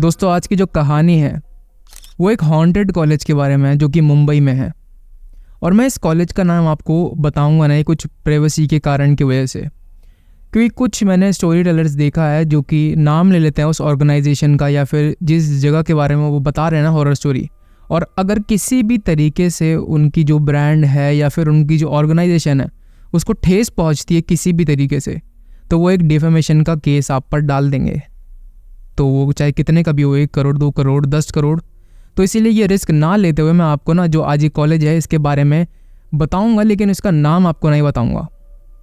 दोस्तों आज की जो कहानी है वो एक हॉन्टेड कॉलेज के बारे में है जो कि मुंबई में है। और मैं इस कॉलेज का नाम आपको बताऊंगा नहीं, कुछ प्राइवेसी के कारण की वजह से, क्योंकि कुछ मैंने स्टोरी टेलर्स देखा है जो कि नाम ले लेते हैं उस ऑर्गेनाइजेशन का या फिर जिस जगह के बारे में वो बता रहे हैं ना, हॉरर स्टोरी, और अगर किसी भी तरीके से उनकी जो ब्रांड है या फिर उनकी जो ऑर्गेनाइजेशन है उसको ठेस पहुंचती है किसी भी तरीके से, तो वो एक डिफेमेशन का केस आप पर डाल देंगे। तो वो चाहे कितने का भी हो, 1 करोड़ 2 करोड़ 10 करोड़। तो इसीलिए ये रिस्क ना लेते हुए मैं आपको ना जो आज ये कॉलेज है इसके बारे में बताऊंगा, लेकिन इसका नाम आपको नहीं बताऊंगा।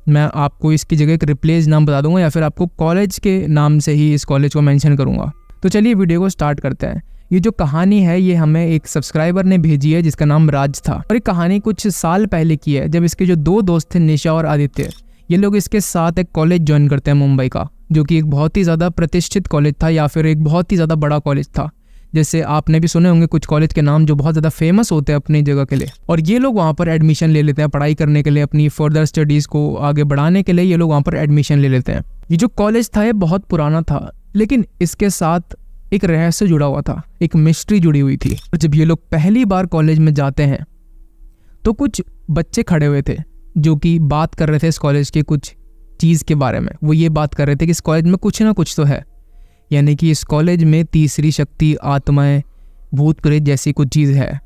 मैं आपको इसकी जगह एक रिप्लेस नाम बता दूंगा या फिर आपको कॉलेज के नाम से ही इस कॉलेज को मेंशन करूंगा। तो चलिए वीडियो को स्टार्ट करते हैं। ये जो कहानी है ये हमें एक सब्सक्राइबर ने भेजी है जिसका नाम राज था, और ये कहानी कुछ साल पहले की है जब इसके जो 2 दोस्त थे निशा और आदित्य, ये लोग इसके साथ एक कॉलेज ज्वाइन करते हैं मुंबई का, जो कि एक बहुत ही ज़्यादा प्रतिष्ठित कॉलेज था या फिर एक बहुत ही ज़्यादा बड़ा कॉलेज था। जैसे आपने भी सुने होंगे कुछ कॉलेज के नाम जो बहुत ज़्यादा फेमस होते हैं अपनी जगह के लिए, और ये लोग वहाँ पर एडमिशन ले लेते हैं पढ़ाई करने के लिए, अपनी फर्दर स्टडीज़ को आगे बढ़ाने के लिए ये लोग वहाँ पर एडमिशन ले लेते हैं। ये जो कॉलेज था ये बहुत पुराना था, लेकिन इसके साथ एक रहस्य जुड़ा हुआ था, एक मिस्ट्री जुड़ी हुई थी। और जब ये लोग पहली बार कॉलेज में जाते हैं तो कुछ बच्चे खड़े हुए थे जो कि बात कर रहे थे इस कॉलेज के कुछ चीज़ के बारे में। वो ये बात कर रहे थे कि इस कॉलेज में कुछ ना कुछ तो है, यानी कि इस कॉलेज में तीसरी शक्ति, आत्माएं, भूत प्रेत जैसी कुछ चीज़ है।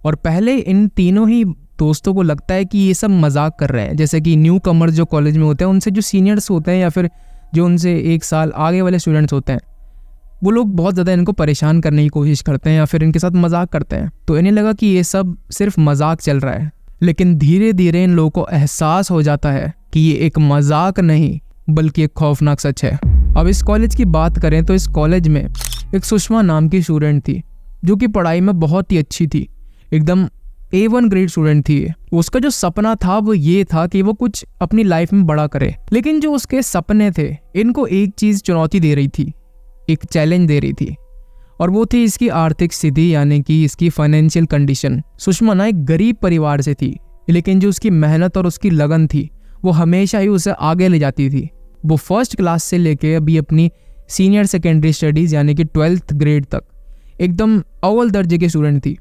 और पहले इन तीनों ही दोस्तों को लगता है कि ये सब मजाक कर रहे हैं, जैसे कि न्यू कमर्स जो कॉलेज में होते हैं उनसे जो सीनियर्स होते हैं या फिर जो उनसे 1 साल आगे वाले स्टूडेंट्स होते हैं, वो लोग बहुत ज़्यादा इनको परेशान करने की कोशिश करते हैं या फिर इनके साथ मजाक करते हैं। तो इन्हें लगा कि ये सब सिर्फ मजाक चल रहा है, लेकिन धीरे धीरे इन लोगों को एहसास हो जाता है कि ये एक मजाक नहीं बल्कि एक खौफनाक सच है। अब इस कॉलेज की बात करें तो इस कॉलेज में एक सुषमा नाम की स्टूडेंट थी जो कि पढ़ाई में बहुत ही अच्छी थी, एकदम A1 ग्रेड स्टूडेंट थी। उसका जो सपना था वो ये था कि वो कुछ अपनी लाइफ में बड़ा करे, लेकिन जो उसके सपने थे इनको एक चीज़ चुनौती दे रही थी, एक चैलेंज दे रही थी, और वो थी इसकी आर्थिक स्थिति, यानी कि इसकी फाइनेंशियल कंडीशन। सुषमा ना एक गरीब परिवार से थी, लेकिन जो उसकी मेहनत और उसकी लगन थी वो हमेशा ही उसे आगे ले जाती थी। वो फर्स्ट क्लास से लेके अभी अपनी सीनियर सेकेंडरी स्टडीज़ यानी कि 12th ग्रेड तक एकदम अव्वल दर्जे के स्टूडेंट थी।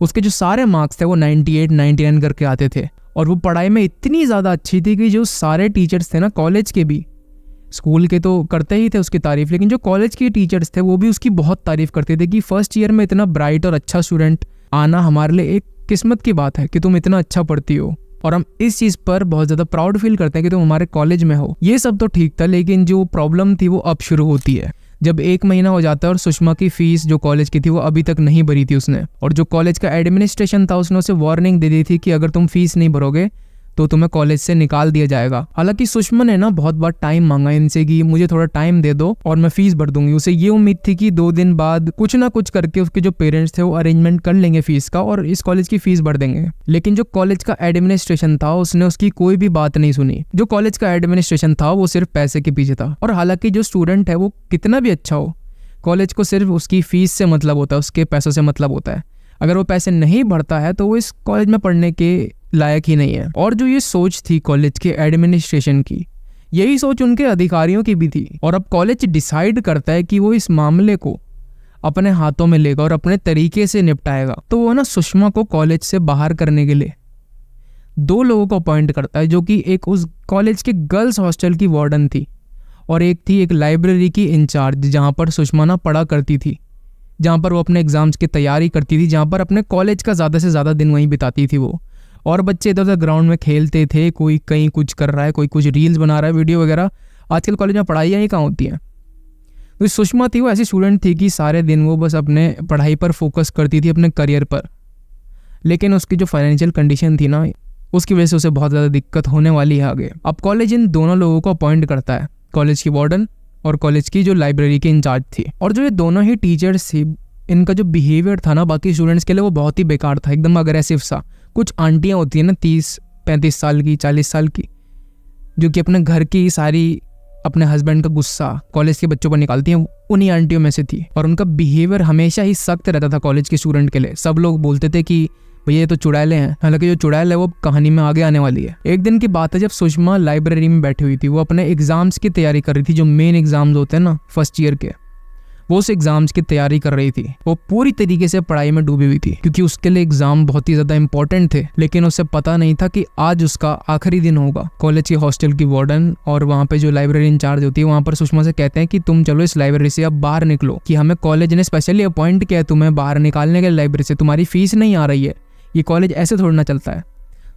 उसके जो सारे मार्क्स थे वो 98 99 करके आते थे, और वो पढ़ाई में इतनी ज़्यादा अच्छी थी कि जो सारे टीचर्स थे ना कॉलेज के भी, स्कूल के तो करते ही थे उसकी तारीफ़, लेकिन जो कॉलेज के टीचर्स थे वो भी उसकी बहुत तारीफ़ करते थे कि फर्स्ट ईयर में इतना ब्राइट और अच्छा स्टूडेंट आना हमारे लिए एक किस्मत की बात है कि तुम इतना अच्छा पढ़ती हो, और हम इस चीज़ पर बहुत ज़्यादा प्राउड फील करते हैं कि तुम हमारे कॉलेज में हो। ये सब तो ठीक था, लेकिन जो प्रॉब्लम थी वो अब शुरू होती है जब 1 महीना हो जाता है और सुषमा की फीस जो कॉलेज की थी वो अभी तक नहीं भरी थी उसने, और जो कॉलेज का एडमिनिस्ट्रेशन था उसने उसे वार्निंग दे दी थी कि अगर तुम फीस नहीं भरोगे तो तुम्हें कॉलेज से निकाल दिया जाएगा। हालांकि सुषमा ने ना बहुत बार टाइम मांगा इनसे कि मुझे थोड़ा टाइम दे दो और मैं फीस भर दूंगी। उसे ये उम्मीद थी कि 2 दिन बाद कुछ ना कुछ करके उसके जो पेरेंट्स थे वो अरेंजमेंट कर लेंगे फीस का और इस कॉलेज की फीस भर देंगे। लेकिन जो कॉलेज का एडमिनिस्ट्रेशन था उसने उसकी कोई भी बात नहीं सुनी। जो कॉलेज का एडमिनिस्ट्रेशन था वो सिर्फ पैसे के पीछे था, और हालांकि जो स्टूडेंट है वो कितना भी अच्छा हो, कॉलेज को सिर्फ उसकी फीस से मतलब होता है, उसके पैसों से मतलब होता है। अगर वो पैसे नहीं भरता है तो वो इस कॉलेज में पढ़ने के लायक ही नहीं है। और जो ये सोच थी कॉलेज के एडमिनिस्ट्रेशन की, यही सोच उनके अधिकारियों की भी थी। और अब कॉलेज डिसाइड करता है कि वो इस मामले को अपने हाथों में लेगा और अपने तरीके से निपटाएगा। तो वो ना सुषमा को कॉलेज से बाहर करने के लिए 2 लोगों को अपॉइंट करता है, जो कि एक उस कॉलेज के गर्ल्स हॉस्टल की वार्डन थी और एक थी एक लाइब्रेरी की इंचार्ज जहाँ पर सुषमा ना पढ़ा करती थी, जहाँ पर वो अपने एग्जाम्स की तैयारी करती थी, जहाँ पर अपने कॉलेज का ज़्यादा से ज़्यादा दिन वहीं बिताती थी वो। और बच्चे इधर उधर ग्राउंड में खेलते थे, कोई कहीं कुछ कर रहा है, कोई कुछ रील्स बना रहा है, वीडियो वगैरह। आजकल कॉलेज में पढ़ाइयाँ ही कहाँ होती हैं। तो सुषमा थी वो ऐसी स्टूडेंट थी कि सारे दिन वो बस अपने पढ़ाई पर फोकस करती थी, अपने करियर पर, लेकिन उसकी जो फाइनेंशियल कंडीशन थी ना उसकी वजह से उसे बहुत ज़्यादा दिक्कत होने वाली है आगे। अब कॉलेज इन दोनों लोगों को अपॉइंट करता है, कॉलेज की वार्डन और कॉलेज की जो लाइब्रेरी की इंचार्ज थी। और जो ये दोनों ही टीचर्स थी इनका जो बिहेवियर था ना बाकी स्टूडेंट्स के लिए वो बहुत ही बेकार था, एकदम अग्रेसिव सा। कुछ आंटियाँ होती हैं ना 30-35 साल की, 40 साल की, जो कि अपने घर की सारी अपने हस्बैंड का गुस्सा कॉलेज के बच्चों पर निकालती हैं, उन्हीं आंटियों में से थी। और उनका बिहेवियर हमेशा ही सख्त रहता था कॉलेज के स्टूडेंट के लिए। सब लोग बोलते थे कि भैया ये तो चुड़ैले हैं, हालांकि जो चुड़ैल है वो कहानी में आगे आने वाली है। एक दिन की बात है जब सुषमा लाइब्रेरी में बैठी हुई थी, वो अपने एग्जाम्स की तैयारी कर रही थी, जो मेन एग्जाम्स होते हैं ना फर्स्ट ईयर के, वो उस एग्जाम्स की तैयारी कर रही थी। वो पूरी तरीके से पढ़ाई में डूबी हुई थी क्योंकि उसके लिए एग्जाम बहुत ही ज्यादा इंपॉर्टेंट थे, लेकिन उसे पता नहीं था कि आज उसका आखिरी दिन होगा। कॉलेज के हॉस्टल की वार्डन और वहाँ पे जो लाइब्रेरी इंचार्ज होती है वहाँ पर सुषमा से कहते हैं कि तुम चलो इस लाइब्रेरी से अब बाहर निकलो, कि हमें कॉलेज ने स्पेशली अपॉइंट किया है तुम्हें बाहर निकालने के लाइब्रेरी से, तुम्हारी फीस नहीं आ रही है, ये कॉलेज ऐसे थोड़ा ना चलता है।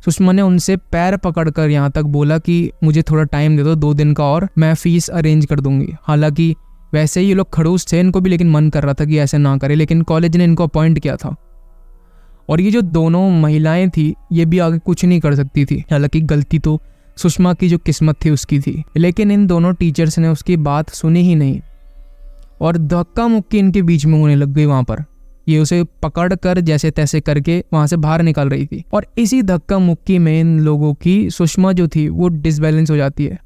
सुषमा ने उनसे पैर पकड़कर यहाँ तक बोला कि मुझे थोड़ा टाइम दे दो, 2 दिन का, और मैं फीस अरेंज कर दूंगी। हालांकि वैसे ही ये लोग खड़ूस थे, इनको भी लेकिन मन कर रहा था कि ऐसे ना करे, लेकिन कॉलेज ने इनको अपॉइंट किया था। और ये जो दोनों महिलाएं थी ये भी आगे कुछ नहीं कर सकती थी। हालांकि गलती तो सुषमा की जो किस्मत थी उसकी थी, लेकिन इन दोनों टीचर्स ने उसकी बात सुनी ही नहीं और धक्का मुक्की इनके बीच में होने लग गई। वहां पर ये उसे पकड़ कर जैसे तैसे करके वहां से बाहर निकाल रही थी और इसी धक्का मुक्की में इन लोगों की सुषमा जो थी वो डिसबैलेंस हो जाती है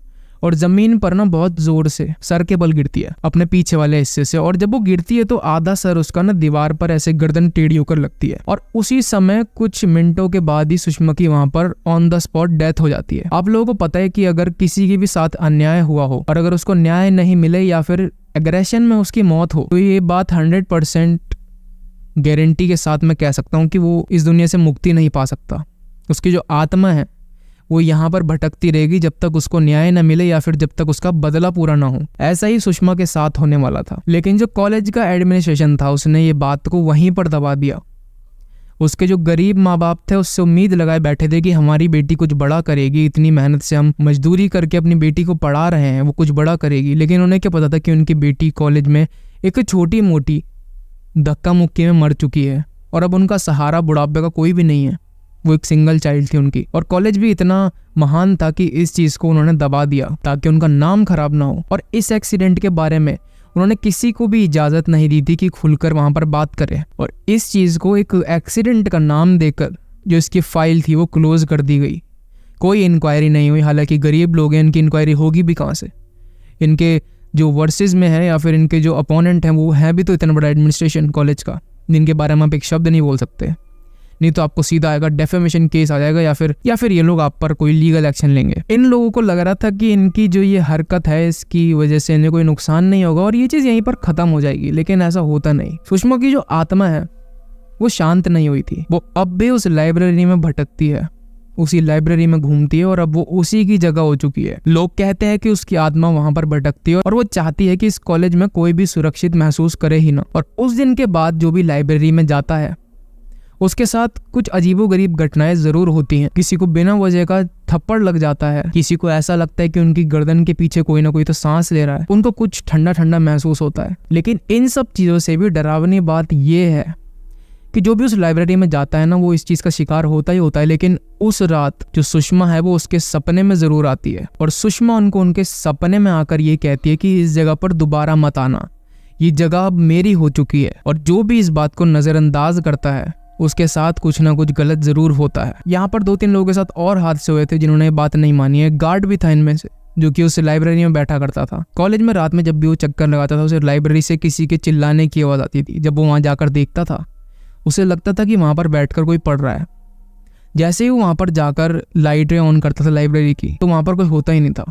और जमीन पर ना बहुत जोर से सर के बल गिरती है अपने पीछे वाले हिस्से से। और जब वो गिरती है तो आधा सर उसका ना दीवार पर ऐसे गर्दन टेढ़ी होकर लगती है और उसी समय कुछ मिनटों के बाद ही सुषमा की वहां पर ऑन द स्पॉट डेथ हो जाती है। आप लोगों को पता है कि अगर किसी के भी साथ अन्याय हुआ हो और अगर उसको न्याय नहीं मिले या फिर एग्रेशन में उसकी मौत हो तो ये बात 100% गारंटी के साथ मैं कह सकता हूँ कि वो इस दुनिया से मुक्ति नहीं पा सकता। उसकी जो आत्मा है वो यहाँ पर भटकती रहेगी जब तक उसको न्याय न मिले या फिर जब तक उसका बदला पूरा ना हो। ऐसा ही सुषमा के साथ होने वाला था, लेकिन जो कॉलेज का एडमिनिस्ट्रेशन था उसने ये बात को वहीं पर दबा दिया। उसके जो गरीब माँ बाप थे उससे उम्मीद लगाए बैठे थे कि हमारी बेटी कुछ बड़ा करेगी, इतनी मेहनत से हम मजदूरी करके अपनी बेटी को पढ़ा रहे हैं, वो कुछ बड़ा करेगी। लेकिन उन्हें क्या पता था कि उनकी बेटी कॉलेज में एक छोटी मोटी धक्का मुक्की में मर चुकी है और अब उनका सहारा बुढ़ापे का कोई भी नहीं है। वो एक सिंगल चाइल्ड थी उनकी और कॉलेज भी इतना महान था कि इस चीज को उन्होंने दबा दिया ताकि उनका नाम खराब ना हो। और इस एक्सीडेंट के बारे में उन्होंने किसी को भी इजाजत नहीं दी थी कि खुलकर वहां पर बात करे और इस चीज को एक एक्सीडेंट का नाम देकर जो इसकी फाइल थी वो क्लोज कर दी गई। कोई इंक्वायरी नहीं हुई। हालांकि गरीब लोग हैं, इनकी इंक्वायरी होगी भी कहाँ से? इनके जो वर्सेस में है या फिर इनके जो अपोनेंट हैं वो है भी तो इतना बड़ा एडमिनिस्ट्रेशन कॉलेज का, जिनके बारे में आप एक शब्द नहीं बोल सकते, नहीं तो आपको सीधा आएगा डेफेमेशन केस आ जाएगा या फिर ये लोग आप पर कोई लीगल एक्शन लेंगे। इन लोगों को लग रहा था कि इनकी जो ये हरकत है इसकी वजह से इन्हें कोई नुकसान नहीं होगा और ये चीज़ यहीं पर ख़त्म हो जाएगी, लेकिन ऐसा होता नहीं। सुषमा की जो आत्मा है वो शांत नहीं हुई थी। वो अब भी उस लाइब्रेरी में भटकती है, उसी लाइब्रेरी में घूमती है और अब वो उसी की जगह हो चुकी है। लोग कहते हैं कि उसकी आत्मा वहां पर भटकती है और वो चाहती है कि इस कॉलेज में कोई भी सुरक्षित महसूस करे ही ना। और उस दिन के बाद जो भी लाइब्रेरी में जाता है उसके साथ कुछ अजीबोगरीब घटनाएं जरूर होती हैं। किसी को बिना वजह का थप्पड़ लग जाता है, किसी को ऐसा लगता है कि उनकी गर्दन के पीछे कोई ना कोई तो सांस ले रहा है, उनको कुछ ठंडा ठंडा महसूस होता है। लेकिन इन सब चीजों से भी डरावनी बात यह है कि जो भी उस लाइब्रेरी में जाता है ना वो इस चीज का शिकार होता ही होता है। लेकिन उस रात जो सुषमा है वो उसके सपने में जरूर आती है और सुषमा उनको उनके सपने में आकर ये कहती है कि इस जगह पर दोबारा मत आना, ये जगह अब मेरी हो चुकी है। और जो भी इस बात को नजरअंदाज करता है उसके साथ कुछ ना कुछ गलत जरूर होता है। यहाँ पर 2-3 लोगों के साथ और हादसे हुए थे जिन्होंने बात नहीं मानी है। गार्ड भी था इनमें से जो कि उस लाइब्रेरी में बैठा करता था। कॉलेज में रात में जब भी वो चक्कर लगाता था उसे लाइब्रेरी से किसी के चिल्लाने की आवाज आती थी। जब वो वहां जाकर देखता था उसे लगता था कि वहां पर बैठकर कोई पढ़ रहा है। जैसे ही वो वहां पर जाकर लाइटें ऑन करता था लाइब्रेरी की तो वहां पर कोई होता ही नहीं था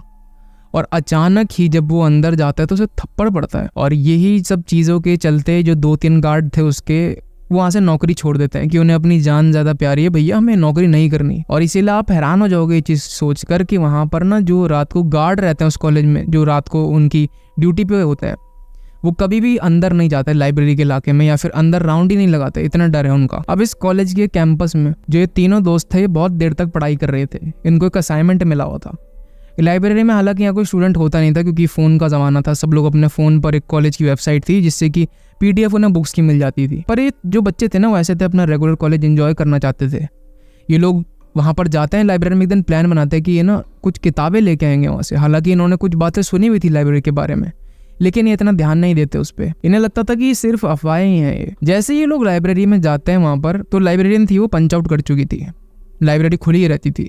और अचानक ही जब वो अंदर जाता है तो उसे थप्पड़ पड़ता है। और यही सब चीज़ों के चलते जो 2-3 गार्ड थे उसके वो वहाँ से नौकरी छोड़ देते हैं कि उन्हें अपनी जान ज़्यादा प्यारी है, भैया हमें नौकरी नहीं करनी। और इसीलिए आप हैरान हो जाओगे ये चीज़ सोचकर कि वहाँ पर ना जो रात को गार्ड रहते हैं उस कॉलेज में, जो रात को उनकी ड्यूटी पे होता है, वो कभी भी अंदर नहीं जाते लाइब्रेरी के इलाके में या फिर अंदर राउंड ही नहीं लगाते, इतना डर है उनका। अब इस कॉलेज के कैंपस में जो ये तीनों दोस्त थे बहुत देर तक पढ़ाई कर रहे थे। इनको एक असाइनमेंट मिला हुआ था लाइब्रेरी में। हालांकि यहाँ कोई स्टूडेंट होता नहीं था क्योंकि फ़ोन का ज़माना था। सब लोग अपने फ़ोन पर एक कॉलेज की वेबसाइट थी जिससे कि PDF उन्हें बुक्स की मिल जाती थी। पर ये जो बच्चे थे ना वो ऐसे थे अपना रेगुलर कॉलेज एंजॉय करना चाहते थे। ये लोग वहाँ पर जाते हैं लाइब्रेरी में, एक दिन प्लान बनाते हैं कि ये ना कुछ किताबें लेके आएंगे वहाँ से। हालांकि इन्होंने कुछ बातें सुनी हुई थी लाइब्रेरी के बारे में लेकिन ये इतना ध्यान नहीं देते उस पर। इन्हें लगता था कि ये सिर्फ अफवाहें ही हैं। जैसे ही ये लोग लाइब्रेरी में जाते हैं वहाँ पर तो लाइब्रेरियन थी वो पंच आउट कर चुकी थी, लाइब्रेरी खुली ही रहती थी।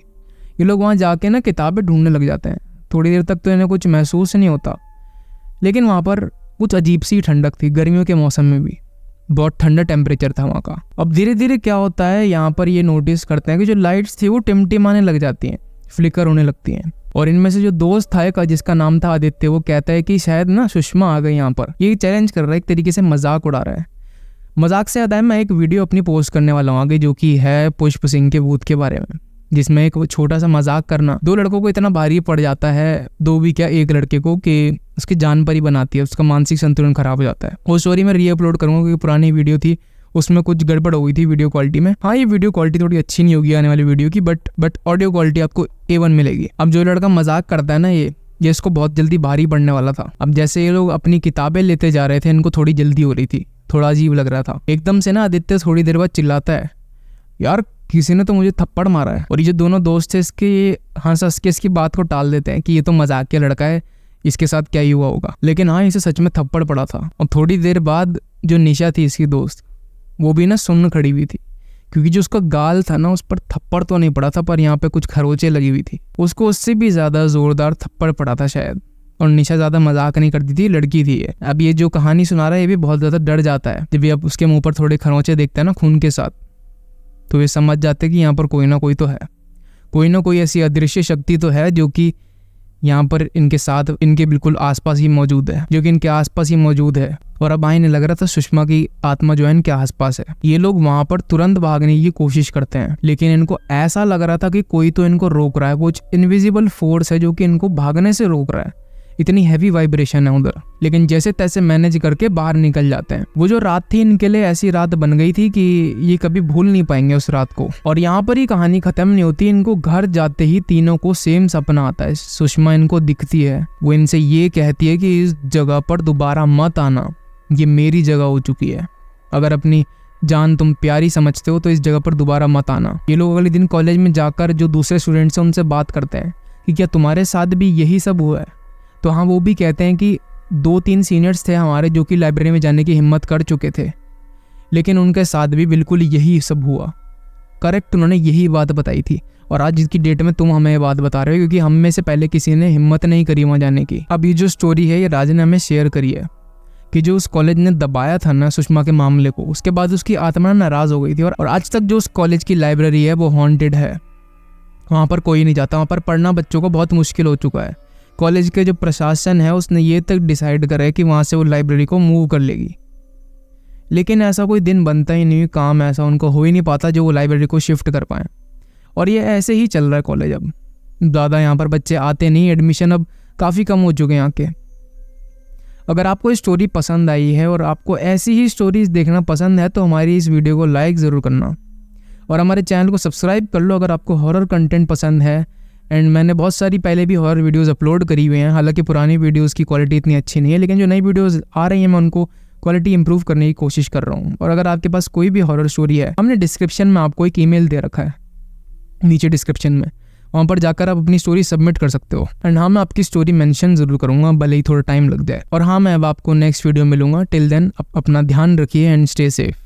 ये लोग वहाँ जाके ना किताबें ढूंढने लग जाते हैं। थोड़ी देर तक तो इन्हें कुछ महसूस नहीं होता लेकिन वहाँ पर कुछ अजीब सी ठंडक थी। गर्मियों के मौसम में भी बहुत ठंडा टेम्परेचर था वहाँ का। अब धीरे धीरे क्या होता है यहाँ पर ये नोटिस करते हैं कि जो लाइट्स थी वो टिमटिमाने लग जाती हैं, फ्लिकर होने लगती हैं और इनमें से जो दोस्त था एक जिसका नाम था आदित्य, वो कहता है कि शायद ना सुषमा आ गई यहाँ पर। ये चैलेंज कर रहा है, एक तरीके से मजाक उड़ा रहा है। मजाक से याद है, मैं एक वीडियो अपनी पोस्ट करने वाला हूँ आगे, जो कि है पुष्प सिंह के भूत के बारे में, जिसमें एक छोटा सा मजाक करना 2 लड़कों को इतना भारी पड़ जाता है, 2 भी क्या 1 लड़के को, कि उसकी जान पर ही बनाती है, उसका मानसिक संतुलन खराब हो जाता है। वो स्टोरी मैं रीअपलोड करूँगा क्योंकि पुरानी वीडियो थी, उसमें कुछ गड़बड़ हो गई थी वीडियो क्वालिटी में। हाँ, ये वीडियो क्वालिटी थोड़ी अच्छी नहीं होगी आने वाली वीडियो की, बट ऑडियो क्वालिटी आपको A1 मिलेगी। अब जो लड़का मजाक करता है ना, ये इसको बहुत जल्दी भारी पड़ने वाला था। अब जैसे ये लोग अपनी किताबें लेते जा रहे थे, इनको थोड़ी जल्दी हो रही थी, थोड़ा अजीब लग रहा था। एकदम से ना आदित्य थोड़ी देर बाद चिल्लाता है, यार किसी ने तो मुझे थप्पड़ मारा है। और ये जो दोनों दोस्त थे इसके हंस के इसकी बात को टाल देते हैं कि ये तो मजाक के लड़का है, इसके साथ क्या ही हुआ होगा। लेकिन हाँ, इसे सच में थप्पड़ पड़ा था। और थोड़ी देर बाद जो निशा थी इसकी दोस्त, वो भी ना सुन्न खड़ी हुई थी, क्योंकि जो उसका गाल था ना, उस पर थप्पड़ तो नहीं पड़ा था, पर यहाँ पे कुछ खरोंचे लगी हुई थी। उसको उससे भी ज्यादा जोरदार थप्पड़ पड़ा था शायद। और निशा ज्यादा मजाक नहीं करती थी, लड़की थी ये। अब ये जो कहानी सुना रहा है, ये भी बहुत ज्यादा डर जाता है जब ये अब उसके मुंह पर थोड़े खरोंचे देखता है ना खून के साथ, तो ये समझ जाते कि यहाँ पर कोई ना कोई तो है, कोई ना कोई ऐसी अदृश्य शक्ति तो है जो कि यहाँ पर इनके साथ, इनके बिल्कुल आसपास ही मौजूद है, जो कि इनके आसपास ही मौजूद है। और अब इन्हें लग रहा था सुषमा की आत्मा जो है इनके आसपास है। ये लोग वहां पर तुरंत भागने की कोशिश करते हैं, लेकिन इनको ऐसा लग रहा था कि कोई तो इनको रोक रहा है, कुछ इनविजिबल फोर्स है जो कि इनको भागने से रोक रहा है। इतनी हैवी वाइब्रेशन है उधर, लेकिन जैसे तैसे मैनेज करके बाहर निकल जाते हैं। वो जो रात थी इनके लिए ऐसी रात बन गई थी कि ये कभी भूल नहीं पाएंगे उस रात को। और यहाँ पर ही कहानी खत्म नहीं होती। इनको घर जाते ही तीनों को सेम सपना आता है। सुषमा इनको दिखती है, वो इनसे ये कहती है कि इस जगह पर दोबारा मत आना, ये मेरी जगह हो चुकी है। अगर अपनी जान तुम प्यारी समझते हो तो इस जगह पर दोबारा मत आना। ये लोग अगले दिन कॉलेज में जाकर जो दूसरे स्टूडेंट्स हैं उनसे बात करते हैं कि क्या तुम्हारे साथ भी यही सब हुआ है। तो हाँ, वो भी कहते हैं कि 2-3 सीनियर्स थे हमारे जो कि लाइब्रेरी में जाने की हिम्मत कर चुके थे, लेकिन उनके साथ भी बिल्कुल यही सब हुआ। करेक्ट, उन्होंने यही बात बताई थी। और आज की डेट में तुम हमें ये बात बता रहे हो क्योंकि हम में से पहले किसी ने हिम्मत नहीं करी वहाँ जाने की। अब ये जो स्टोरी है ये राज ने हमें शेयर करी है कि जो उस कॉलेज ने दबाया था ना सुषमा के मामले को, उसके बाद उसकी आत्मा नाराज हो गई थी। और आज तक जो उस कॉलेज की लाइब्रेरी है वो हॉन्टेड है, वहाँ पर कोई नहीं जाता, वहाँ पर पढ़ना बच्चों को बहुत मुश्किल हो चुका है। कॉलेज के जो प्रशासन है उसने ये तक डिसाइड करा है कि वहाँ से वो लाइब्रेरी को मूव कर लेगी, लेकिन ऐसा कोई दिन बनता ही नहीं, काम ऐसा उनको हो ही नहीं पाता जो वो लाइब्रेरी को शिफ्ट कर पाएँ। और ये ऐसे ही चल रहा है कॉलेज। अब ज़्यादा यहाँ पर बच्चे आते नहीं, एडमिशन अब काफ़ी कम हो चुके हैं यहाँ के। अगर आपको ये स्टोरी पसंद आई है और आपको ऐसी ही स्टोरीज देखना पसंद है तो हमारी इस वीडियो को लाइक ज़रूर करना और हमारे चैनल को सब्सक्राइब कर लो अगर आपको हॉरर कंटेंट पसंद है। एंड मैंने बहुत सारी पहले भी हॉरर वीडियोस अपलोड करी हुई हैं, हालांकि पुरानी वीडियोस की क्वालिटी इतनी अच्छी नहीं है, लेकिन जो नई वीडियोस आ रही हैं मैं उनको क्वालिटी इंप्रूव करने की कोशिश कर रहा हूँ। और अगर आपके पास कोई भी हॉरर स्टोरी है, हमने डिस्क्रिप्शन में आपको एक ईमेल दे रखा है नीचे डिस्क्रिप्शन में, वहाँ पर जाकर आप अपनी स्टोरी सबमिट कर सकते हो। एंड हाँ, मैं आपकी स्टोरी मेंशन जरूर करूँगा, भले ही थोड़ा टाइम लग जाए। और हाँ, मैं अब आपको नेक्स्ट वीडियो मिलूंगा। टिल देन अपना ध्यान रखिए एंड स्टे सेफ।